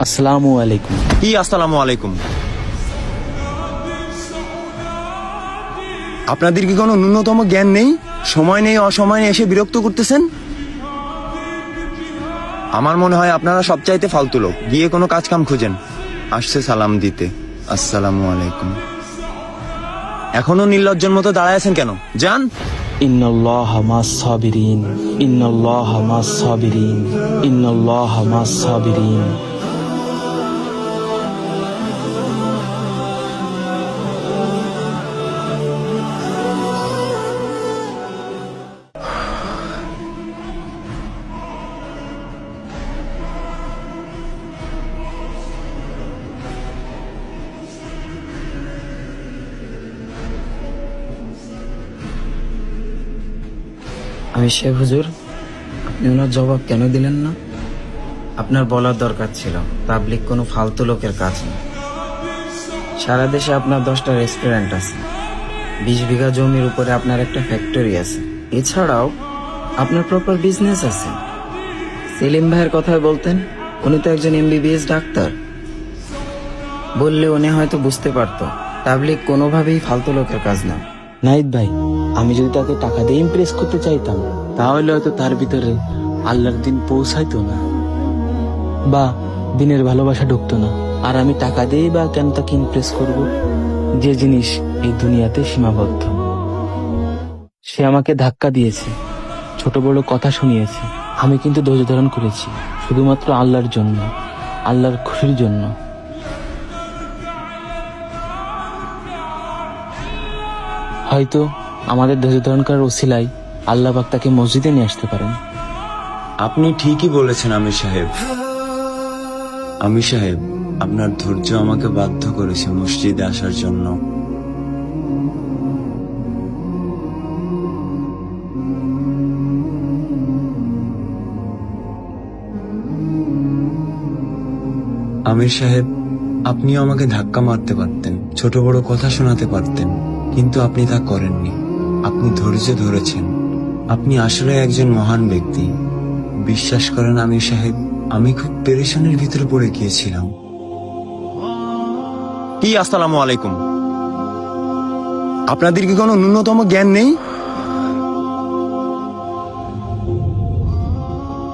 আসসালামু আলাইকুম। কি আসসালামু আলাইকুম? আপনাদের কি কোনো ন্যূনতম জ্ঞান নেই? সময় নেই, অসময়ে এসে বিরক্ত করতেছেন। আমার মনে হয় আপনারা সবচাইতে ফালতু লোক। গিয়ে কোনো কাজ কাম খুঁজেন। আসছে সালাম দিতে। আসসালামু আলাইকুম। এখনো নির্লজ্জের মতো দাঁড়ায় আছেন কেন? যান। ইন্নাল্লাহা মাস সাবিরিন, ইন্নাল্লাহা মাস সাবিরিন, ইন্নাল্লাহা মাস সাবিরিন। আমি শেখ হুজুর, আপনি ওনার জবাব কেন দিলেন না? আপনার বলার দরকার ছিল, পাবলিক কোনো ফালতু লোকের কাজ না। সারা দেশে আপনার 10টা রেস্টুরেন্ট আছে, 20 বিঘা জমির উপরে আপনার একটা ফ্যাক্টরি আছে, এছাড়াও আপনার প্রপার বিজনেস আছে। সেলিম ভাইয়ের কথাই বলতেন, উনি তো একজন MBBS ডাক্তার। বললে উনি হয়তো বুঝতে পারতো পাবলিক কোনোভাবেই ফালতু লোকের কাজ না। নাহিদ ভাই, আমি যদি তাকে টাকা দিয়ে ইমপ্রেস করতে চাইতাম, তাহলে হয়তো তার ভিতরে আল্লাহর দিন পৌঁছাইতো না, বা দিনের ভালোবাসা ঢুকতো না। আর আমি টাকা দিয়েই বা কেন তাকে ইমপ্রেস করব, যে জিনিস এই দুনিয়াতে সীমাবদ্ধ। সে আমাকে ধাক্কা দিয়েছে, ছোট বড় কথা শুনিয়েছে, আমি কিন্তু ধৈর্য ধারণ করেছি, শুধুমাত্র আল্লাহর জন্য, আল্লাহর খুশির জন্য। হয়তো আমাদের ধৈর্য ধারণ করার ওসিলায় আল্লাহ পাক তাকে মসজিদে নিয়ে আসতে পারেন। আপনি ঠিকই বলেছেন আমির সাহেব। আমির সাহেব, আপনার ধৈর্য আমাকে বাধ্য করেছে মসজিদে আসার জন্য। আমির সাহেব, আপনিও আমাকে ধাক্কা মারতে পারতেন, ছোট বড় কথা শোনাতে পারতেন, কিন্তু আপনি তা করেননি। আপনি ধৈর্য ধরেছেন। আপনি আসলে একজন মহান ব্যক্তি। বিশ্বাস করেন আমির সাহেব, আমি খুব পেরেশানির ভিতরে পড়ে গিয়েছিলাম। কি আসসালামু আলাইকুম? আপনাদের কি কোনো ন্যূনতম জ্ঞান নেই?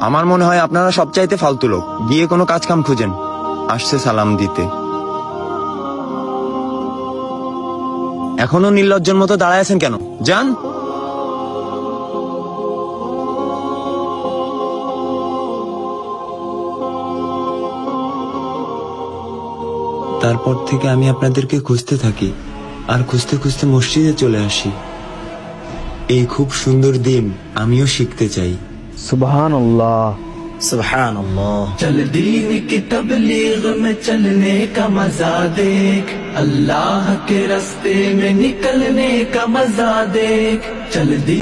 আমার মনে হয় আপনারা সবচাইতে ফালতু লোক। গিয়ে কোনো কাজ কাম খুঁজেন। আসছে সালাম দিতে। এখনো নির্লজ্জের মতো দাঁড়ায় আছেন কেন? যান। তারপর থেকে আমি আপনাদেরকে খুঁজতে থাকি, আর খুঁজতে খুঁজতে মসজিদে চলে আসি। এই খুব সুন্দর দিন আমিও শিখতে চাই। সুবহানাল্লাহ। সুবহানাল্লাহ। चल दीन की तबलीग में चलने का मजा देख, अल्लाह के रास्ते में निकलने का मजा देख। चल दीन